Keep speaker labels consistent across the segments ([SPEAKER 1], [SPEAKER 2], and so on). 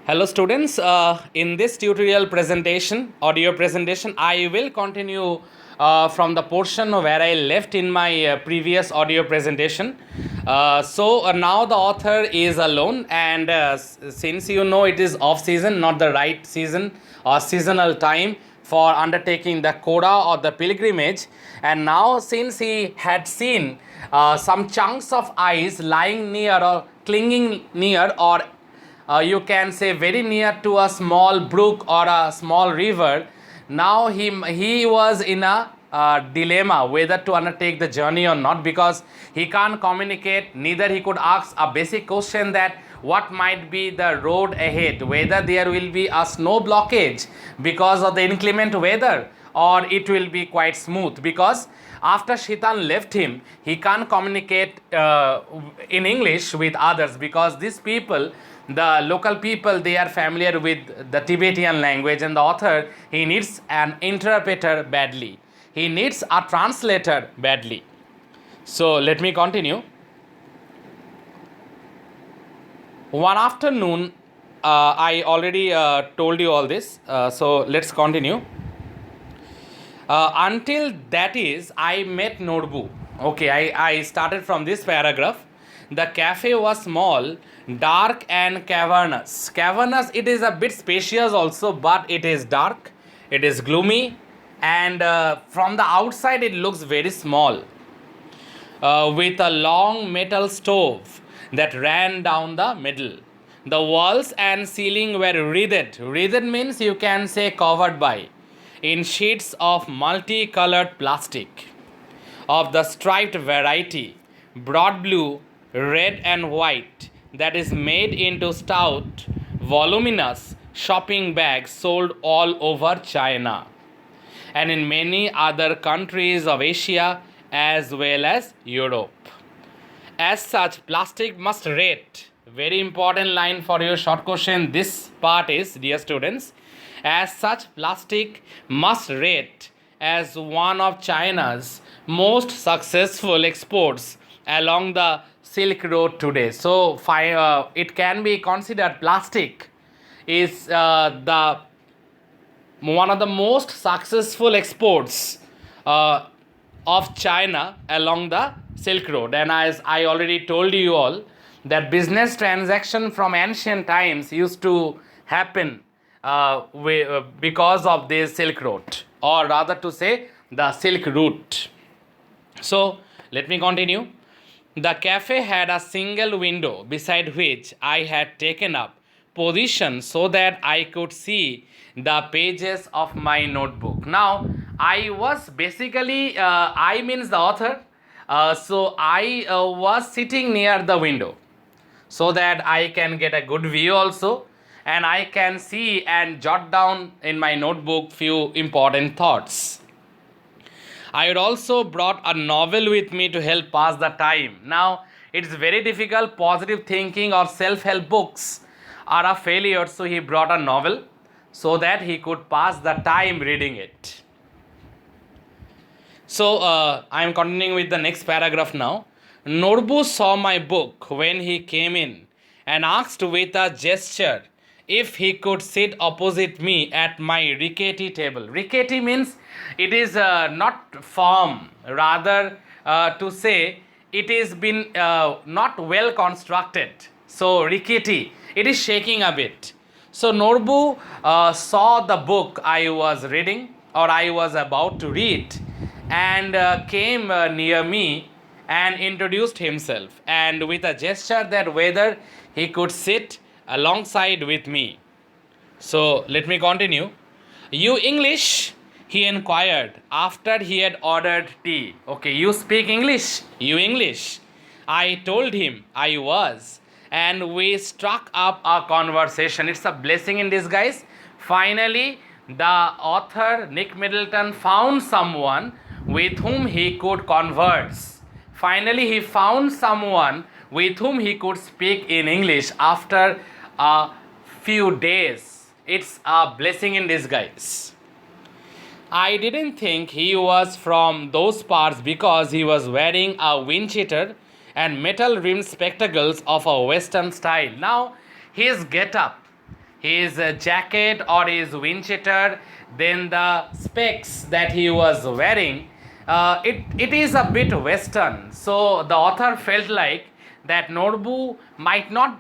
[SPEAKER 1] Hello students, in this tutorial presentation, audio presentation, I will continue from the portion where I left in my previous audio presentation. So now the author is alone, and since you know it is off season, not the right season or seasonal time for undertaking the Koda or the pilgrimage, and now since he had seen some chunks of ice lying near or clinging near, or you can say very near to a small brook or a small river. Now he was in a dilemma whether to undertake the journey or not, because he can't communicate, neither he could ask a basic question that what might be the road ahead, whether there will be a snow blockage because of the inclement weather, or it will be quite smooth, because after Shitan left him, he can't communicate in English with others, because these people, the local people, they are familiar with the Tibetan language, and the author, he needs an interpreter badly. He needs a translator badly. So let me continue. One afternoon, I already told you all this, so let's continue. Until that is, I met Norbu. Okay, I started from this paragraph. The cafe was small, dark and cavernous. Cavernous, it is a bit spacious also, but it is dark, it is gloomy, and from the outside it looks very small, with a long metal stove that ran down the middle. The walls and ceiling were wreathed. Wreathed means you can say covered by, in sheets of multicolored plastic of the striped variety, broad blue, red and white, that is made into stout, voluminous shopping bags sold all over China and in many other countries of Asia as well as Europe. As such, plastic must rate. Very important line for your short question. This part is, dear students, as such, plastic must rate as one of China's most successful exports along the Silk Road today. So, it can be considered plastic is the one of the most successful exports of China along the Silk Road. And as I already told you all, that business transaction from ancient times used to happen because of this Silk Road, or rather to say the Silk Route. So let me continue. The cafe had a single window beside which I had taken up position so that I could see the pages of my notebook. Now, I was basically, I means the author, so I was sitting near the window so that I can get a good view also, and I can see and jot down in my notebook few important thoughts. I had also brought a novel with me to help pass the time. Now, it's very difficult. Positive thinking or self-help books are a failure, so he brought a novel so that he could pass the time reading it. So, I am continuing with the next paragraph now. Norbu saw my book when he came in and asked with a gesture if he could sit opposite me at my rickety table. Rickety means it is not firm, rather to say it is been not well constructed. So rickety, it is shaking a bit. So Norbu saw the book I was reading, or I was about to read, and came near me and introduced himself, and with a gesture that whether he could sit alongside with me. So let me continue. You English? He inquired after he had ordered tea. Okay, you speak English? You English? I told him I was, and we struck up a conversation. It's a blessing in disguise. Finally, the author Nick Middleton found someone with whom he could converse. Finally, he found someone with whom he could speak in English after a few days. It's a blessing in disguise. I didn't think he was from those parts because he was wearing a wind cheater and metal rimmed spectacles of a western style. Now, his get up, his jacket or his windshield, then the specs that he was wearing, it is a bit western. So the author felt like that Norbu might not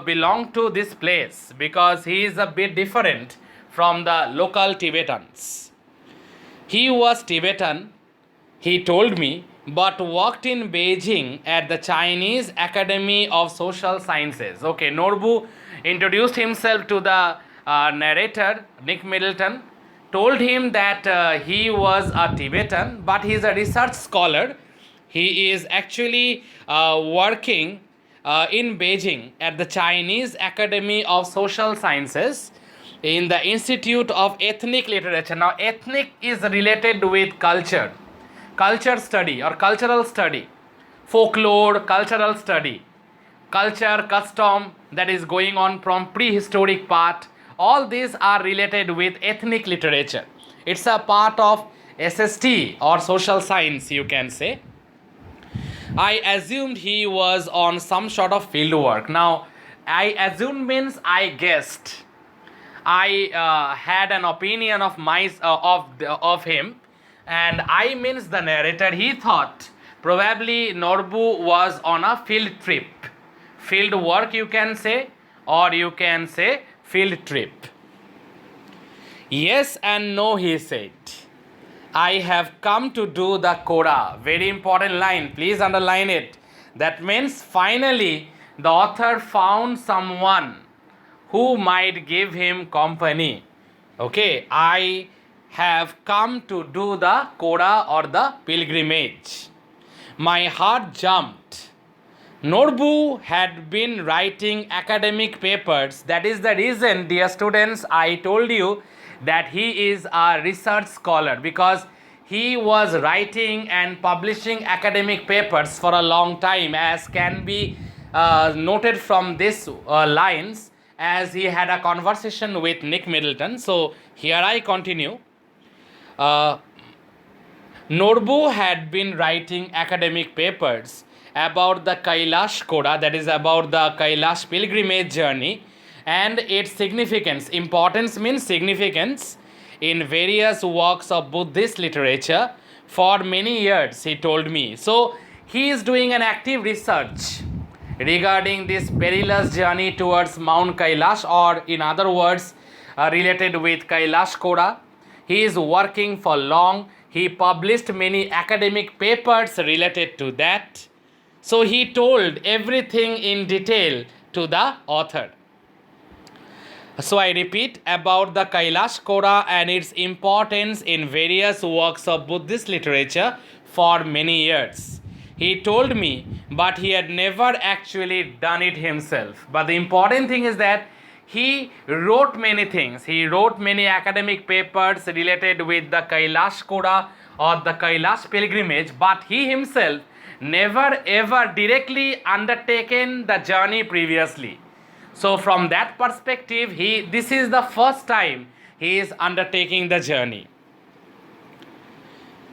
[SPEAKER 1] belong to this place because he is a bit different from the local Tibetans. He was Tibetan, he told me, but worked in Beijing at the Chinese Academy of Social Sciences. Okay, Norbu introduced himself to the narrator, Nick Middleton, told him that he was a Tibetan, but he is a research scholar. He is actually working in Beijing at the Chinese Academy of Social Sciences in the Institute of Ethnic Literature. Now, ethnic is related with culture, culture study or cultural study, folklore, cultural study, culture, custom that is going on from prehistoric part. All these are related with ethnic literature. It's a part of SST or social science, you can say. I assumed he was on some sort of field work. Now, I assumed means I guessed. I had an opinion of him, and I means the narrator. He thought probably Norbu was on a field trip, field work you can say, or you can say field trip. Yes and no, he said. I have come to do the Koda. Very important line. Please underline it. That means finally the author found someone who might give him company. Okay, I have come to do the Koda or the pilgrimage. My heart jumped. Norbu had been writing academic papers. That is the reason, dear students, I told you that he is a research scholar, because he was writing and publishing academic papers for a long time, as can be noted from these lines, as he had a conversation with Nick Middleton. So here I continue. Norbu had been writing academic papers about the Kailash Koda, that is about the Kailash pilgrimage journey, and its significance. Importance means significance in various works of Buddhist literature for many years, he told me. So he is doing an active research regarding this perilous journey towards Mount Kailash, or in other words, related with Kailash Koda. He is working for long. He published many academic papers related to that. So he told everything in detail to the author. So I repeat about the Kailash Koda and its importance in various works of Buddhist literature for many years. He told me, but he had never actually done it himself. But the important thing is that he wrote many things. He wrote many academic papers related with the Kailash Koda or the Kailash pilgrimage, but he himself never ever directly undertaken the journey previously. So from that perspective, this is the first time he is undertaking the journey.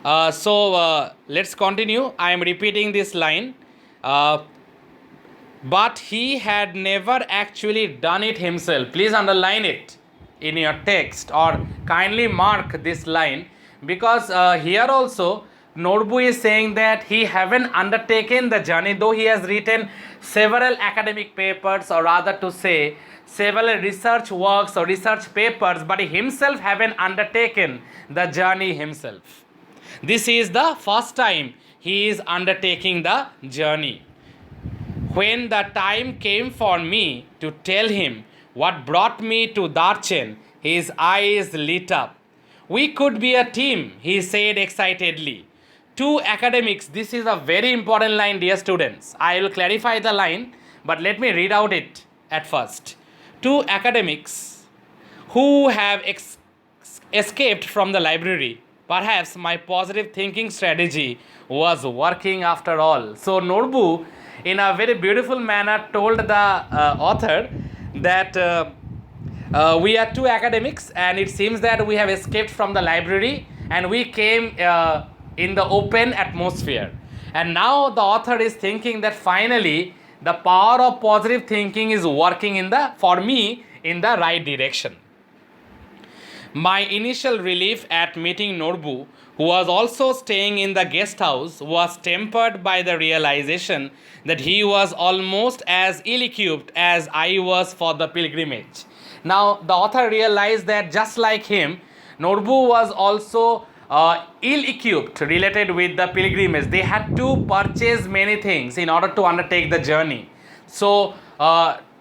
[SPEAKER 1] Let's continue. I am repeating this line. But he had never actually done it himself. Please underline it in your text, or kindly mark this line, because here also Norbu is saying that he haven't undertaken the journey, though he has written several academic papers, or rather to say several research works or research papers, but he himself haven't undertaken the journey himself. This is the first time he is undertaking the journey. When the time came for me to tell him what brought me to Darchen, his eyes lit up. We could be a team, he said excitedly. Two academics, this is a very important line, dear students. I will clarify the line, but let me read out it at first. Two academics who have escaped from the library. Perhaps my positive thinking strategy was working after all. So Norbu, in a very beautiful manner, told the author that we are two academics, and it seems that we have escaped from the library and we came in the open atmosphere. And now the author is thinking that finally the power of positive thinking is working for me in the right direction. My initial relief at meeting Norbu, who was also staying in the guest house, was tempered by the realization that he was almost as ill-equipped as I was for the pilgrimage. Now, the author realized that just like him, Norbu was also ill-equipped related with the pilgrimage. They had to purchase many things in order to undertake the journey. So,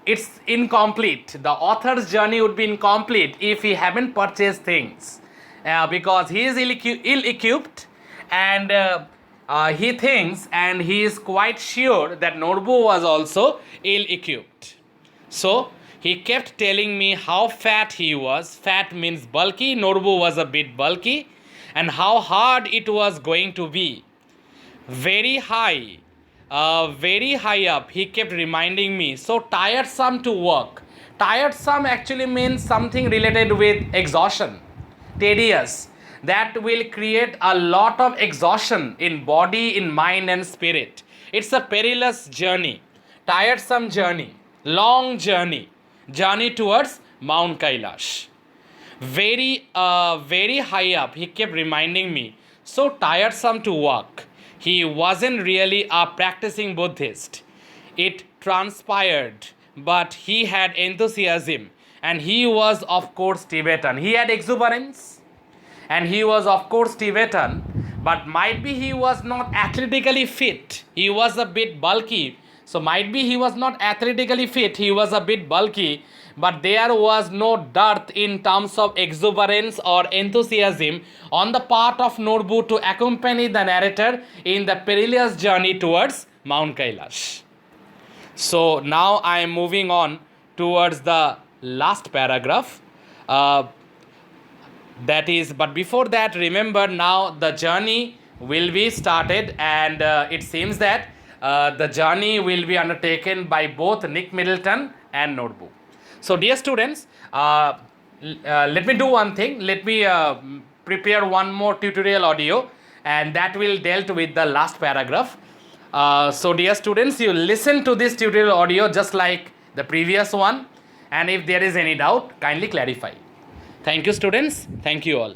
[SPEAKER 1] it's incomplete. The author's journey would be incomplete if he haven't purchased things, because he is ill-equipped, and he thinks and he is quite sure that Norbu was also ill-equipped. So he kept telling me how fat he was. Fat means bulky. Norbu was a bit bulky, and how hard it was going to be. Very high up, he kept reminding me. So tiresome to work. Tiresome actually means something related with exhaustion, tedious. That will create a lot of exhaustion in body, in mind and spirit. It's a perilous journey, tiresome journey, long journey towards Mount Kailash. Very high up, he kept reminding me. So tiresome to walk. He wasn't really a practicing Buddhist. It transpired, but he had enthusiasm, and he was of course Tibetan. He had exuberance, and he was of course Tibetan, but might be he was not athletically fit. He was a bit bulky. So might be he was not athletically fit, he was a bit bulky, but there was no dearth in terms of exuberance or enthusiasm on the part of Norbu to accompany the narrator in the perilous journey towards Mount Kailash. So now I am moving on towards the last paragraph. That is, but before that, remember now the journey will be started, and it seems that the journey will be undertaken by both Nick Middleton and Norbu. So dear students, let me do one thing. Let me prepare one more tutorial audio, and that will deal with the last paragraph. So dear students, you listen to this tutorial audio just like the previous one, and if there is any doubt, kindly clarify. Thank you students. Thank you all.